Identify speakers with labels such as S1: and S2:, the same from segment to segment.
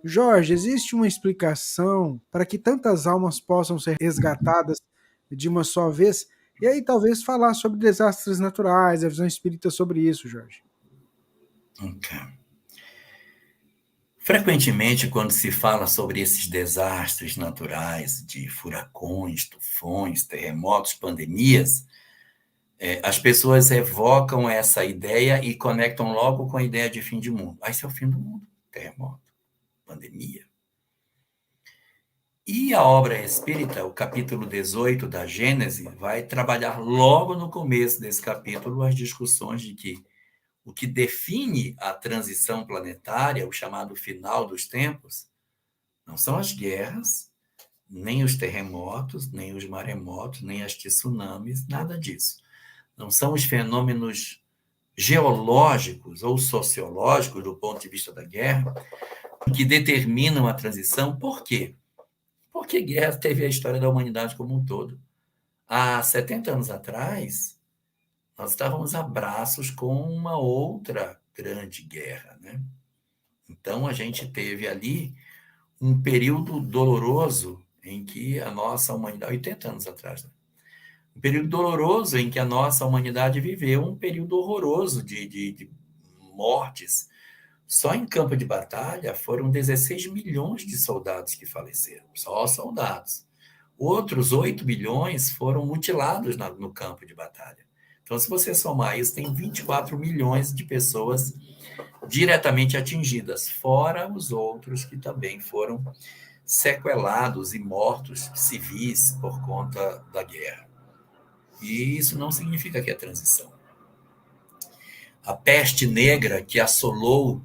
S1: Jorge, existe uma explicação para que tantas almas possam ser resgatadas de uma só vez? E aí, talvez falar sobre desastres naturais, a visão espírita sobre isso, Jorge.
S2: Ok. Frequentemente, quando se fala sobre esses desastres naturais, de furacões, tufões, terremotos, pandemias, as pessoas evocam essa ideia e conectam logo com a ideia de fim de mundo. Ah, esse é o fim do mundo, terremoto, pandemia. E a obra espírita, o capítulo 18 da Gênese, vai trabalhar logo no começo desse capítulo as discussões de que o que define a transição planetária, o chamado final dos tempos, não são as guerras, nem os terremotos, nem os maremotos, nem as tsunamis, nada disso. Não são os fenômenos geológicos ou sociológicos, do ponto de vista da guerra, que determinam a transição. Por quê? Porque guerra teve a história da humanidade como um todo. Há 70 anos atrás, nós estávamos a braços com uma outra grande guerra, né? Então, a gente teve ali um período doloroso em que a nossa humanidade, 80 anos atrás, né? Um período doloroso em que a nossa humanidade viveu um período horroroso de mortes. Só em campo de batalha foram 16 milhões de soldados que faleceram, só soldados. Outros 8 milhões foram mutilados no campo de batalha. Então, se você somar isso, tem 24 milhões de pessoas diretamente atingidas, fora os outros que também foram sequelados e mortos civis por conta da guerra. E isso não significa que é transição. A peste negra que assolou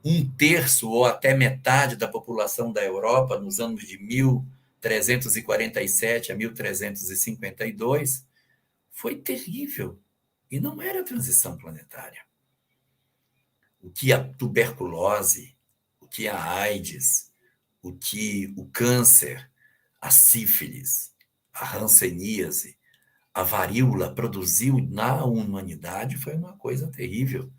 S2: um terço ou até metade da população da Europa nos anos de 1347 a 1352 foi terrível e não era transição planetária. O que a tuberculose, o que a AIDS, o que o câncer, a sífilis, a hanseníase, a varíola produziu na humanidade foi uma coisa terrível.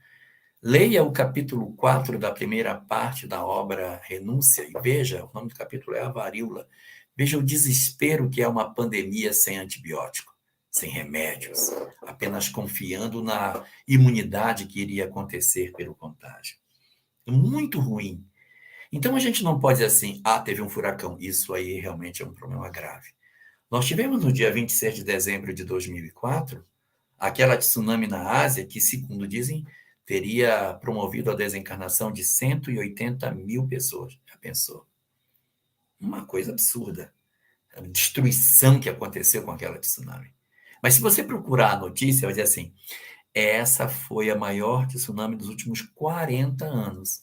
S2: Leia o capítulo 4 da primeira parte da obra Renúncia e veja, o nome do capítulo é A Varíola. Veja o desespero que é uma pandemia sem antibiótico, sem remédios, apenas confiando na imunidade que iria acontecer pelo contágio. Muito ruim. Então a gente não pode dizer assim, teve um furacão. Isso aí realmente é um problema grave. Nós tivemos no dia 26 de dezembro de 2004 aquela tsunami na Ásia que, segundo dizem, teria promovido a desencarnação de 180 mil pessoas. Já pensou? Uma coisa absurda. A destruição que aconteceu com aquela tsunami. Mas se você procurar a notícia, vai dizer assim, essa foi a maior tsunami dos últimos 40 anos.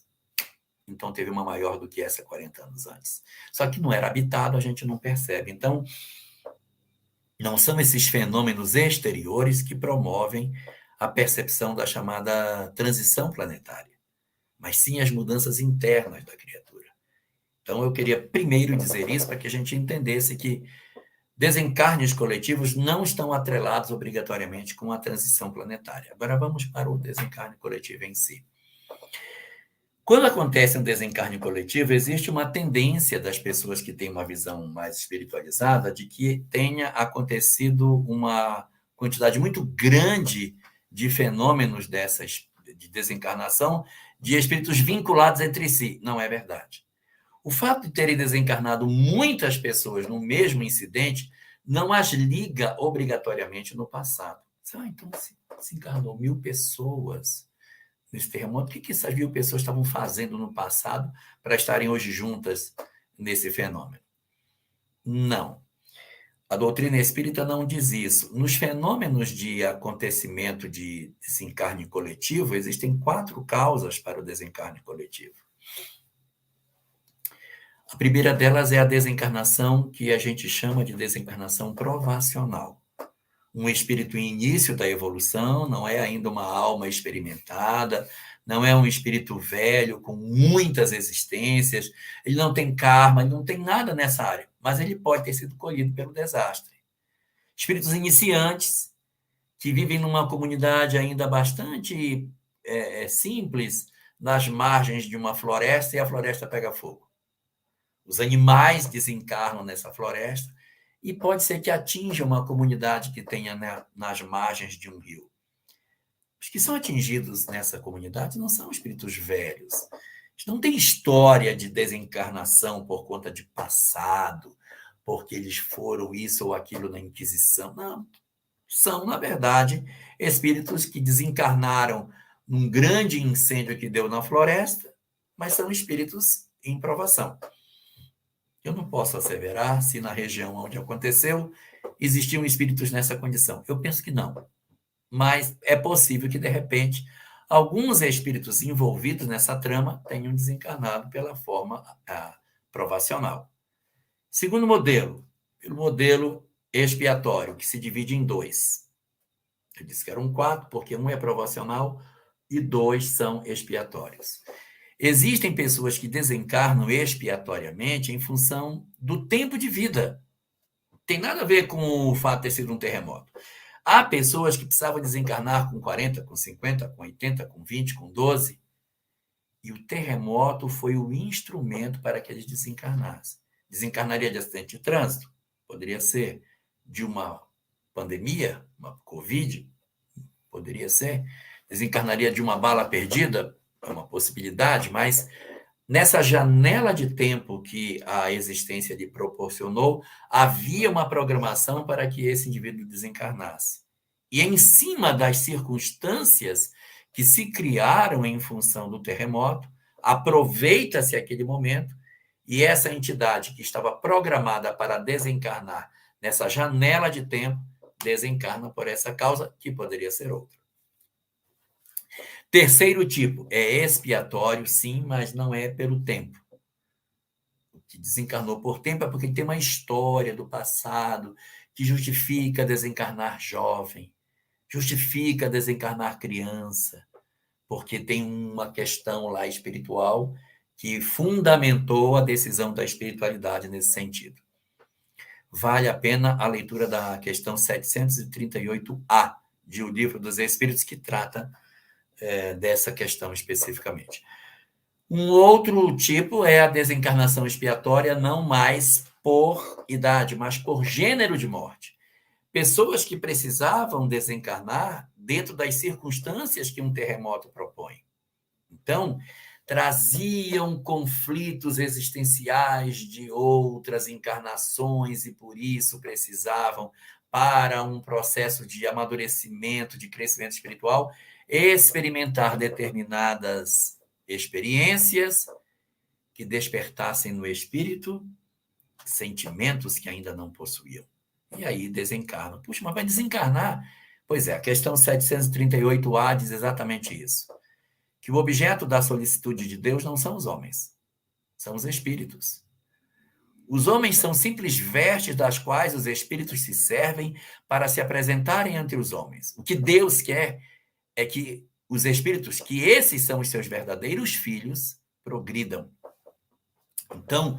S2: Então teve uma maior do que essa 40 anos antes. Só que não era habitado, a gente não percebe. Então, não são esses fenômenos exteriores que promovem a percepção da chamada transição planetária, mas sim as mudanças internas da criatura. Então, eu queria primeiro dizer isso para que a gente entendesse que desencarnes coletivos não estão atrelados obrigatoriamente com a transição planetária. Agora, vamos para o desencarne coletivo em si. Quando acontece um desencarne coletivo, existe uma tendência das pessoas que têm uma visão mais espiritualizada de que tenha acontecido uma quantidade muito grande de fenômenos dessas de desencarnação de espíritos vinculados entre si. Não é verdade. O fato de terem desencarnado muitas pessoas no mesmo incidente não as liga obrigatoriamente no passado. Então se encarnou 1.000 pessoas nesse terremoto, o que essas 1.000 pessoas estavam fazendo no passado para estarem hoje juntas nesse fenômeno? Não. A doutrina espírita não diz isso. Nos fenômenos de acontecimento de desencarne coletivo, existem 4 causas para o desencarne coletivo. A primeira delas é a desencarnação que a gente chama de desencarnação provacional. Um espírito em início da evolução, não é ainda uma alma experimentada, não é um espírito velho com muitas existências, ele não tem karma, ele não tem nada nessa área, mas ele pode ter sido colhido pelo desastre. Espíritos iniciantes, que vivem numa comunidade ainda bastante simples, nas margens de uma floresta e a floresta pega fogo. Os animais desencarnam nessa floresta e pode ser que atinja uma comunidade que tenha nas margens de um rio. Os que são atingidos nessa comunidade não são espíritos velhos. Eles não têm história de desencarnação por conta de passado, porque eles foram isso ou aquilo na Inquisição. Não. São, na verdade, espíritos que desencarnaram num grande incêndio que deu na floresta, mas são espíritos em provação. Eu não posso asseverar se na região onde aconteceu existiam espíritos nessa condição. Eu penso que não. Mas é possível que, de repente, alguns espíritos envolvidos nessa trama tenham desencarnado pela forma provacional. Segundo modelo, pelo modelo expiatório, que se divide em dois. Eu disse que eram 4, porque um é provacional e 2 são expiatórios. Existem pessoas que desencarnam expiatoriamente em função do tempo de vida. Tem nada a ver com o fato de ter sido um terremoto. Há pessoas que precisavam desencarnar com 40, com 50, com 80, com 20, com 12, e o terremoto foi o instrumento para que eles desencarnassem. Desencarnaria de acidente de trânsito? Poderia ser de uma pandemia, uma Covid? Poderia ser. Desencarnaria de uma bala perdida? É uma possibilidade, mas nessa janela de tempo que a existência lhe proporcionou, havia uma programação para que esse indivíduo desencarnasse. E em cima das circunstâncias que se criaram em função do terremoto, aproveita-se aquele momento e essa entidade que estava programada para desencarnar nessa janela de tempo, desencarna por essa causa, que poderia ser outra. Terceiro tipo, é expiatório, sim, mas não é pelo tempo. O que desencarnou por tempo é porque tem uma história do passado que justifica desencarnar jovem, justifica desencarnar criança, porque tem uma questão lá espiritual que fundamentou a decisão da espiritualidade nesse sentido. Vale a pena a leitura da questão 738A de O Livro dos Espíritos, que trata dessa questão especificamente. Um outro tipo é a desencarnação expiatória, não mais por idade, mas por gênero de morte. Pessoas que precisavam desencarnar dentro das circunstâncias que um terremoto propõe. Então, traziam conflitos existenciais de outras encarnações e por isso precisavam, para um processo de amadurecimento, de crescimento espiritual, experimentar determinadas experiências que despertassem no espírito sentimentos que ainda não possuíam. E aí desencarnam. Puxa, mas vai desencarnar? Pois é, a questão 738A diz exatamente isso. Que o objeto da solicitude de Deus não são os homens, são os espíritos. Os homens são simples vestes das quais os espíritos se servem para se apresentarem entre os homens. O que Deus quer é que os espíritos, que esses são os seus verdadeiros filhos, progridam. Então,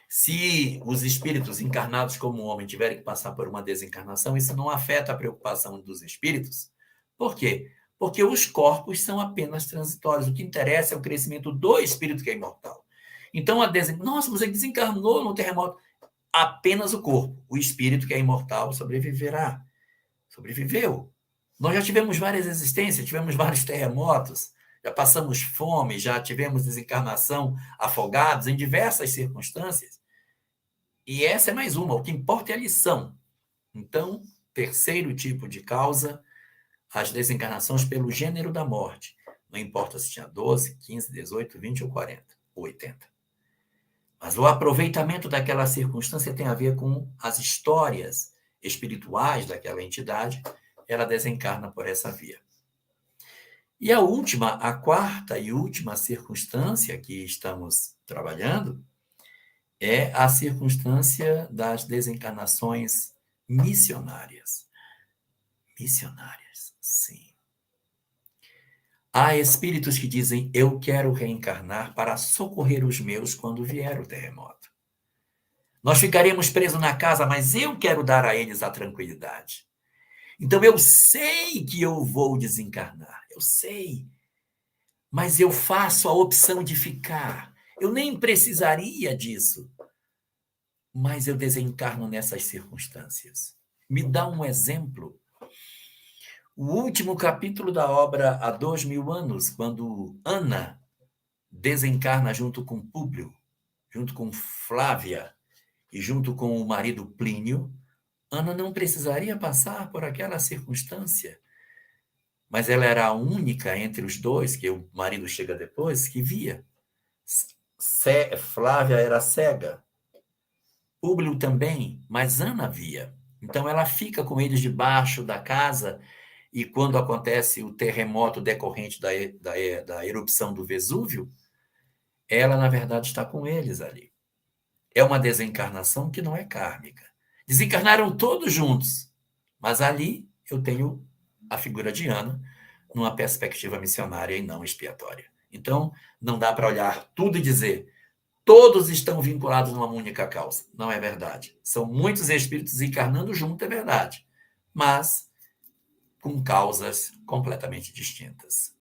S2: se os espíritos encarnados como homem tiverem que passar por uma desencarnação, isso não afeta a preocupação dos espíritos. Por quê? Porque os corpos são apenas transitórios. O que interessa é o crescimento do espírito que é imortal. Então, nossa, você desencarnou no terremoto. Apenas o corpo. O espírito que é imortal sobreviverá. Sobreviveu. Nós já tivemos várias existências, tivemos vários terremotos, já passamos fome, já tivemos desencarnação, afogados em diversas circunstâncias. E essa é mais uma. O que importa é a lição. Então, terceiro tipo de causa, as desencarnações pelo gênero da morte. Não importa se tinha 12, 15, 18, 20 ou 40, ou 80. Mas o aproveitamento daquela circunstância tem a ver com as histórias espirituais daquela entidade, ela desencarna por essa via. E a última, a quarta e última circunstância que estamos trabalhando é a circunstância das desencarnações missionárias. Missionárias, sim. Há espíritos que dizem, eu quero reencarnar para socorrer os meus quando vier o terremoto. Nós ficaremos presos na casa, mas eu quero dar a eles a tranquilidade. Então, eu sei que eu vou desencarnar, eu sei, mas eu faço a opção de ficar. Eu nem precisaria disso, mas eu desencarno nessas circunstâncias. Me dá um exemplo. O último capítulo da obra Há 2000 anos, quando Ana desencarna junto com Públio, junto com Flávia e junto com o marido Plínio, Ana não precisaria passar por aquela circunstância, mas ela era a única entre os dois, que o marido chega depois, que via. Flávia era cega, Públio também, mas Ana via. Então ela fica com eles debaixo da casa e quando acontece o terremoto decorrente da erupção do Vesúvio, ela, na verdade, está com eles ali. É uma desencarnação que não é kármica. Desencarnaram todos juntos, mas ali eu tenho a figura de Ana numa perspectiva missionária e não expiatória. Então, não dá para olhar tudo e dizer todos estão vinculados numa única causa. Não é verdade. São muitos espíritos encarnando junto, é verdade, mas com causas completamente distintas.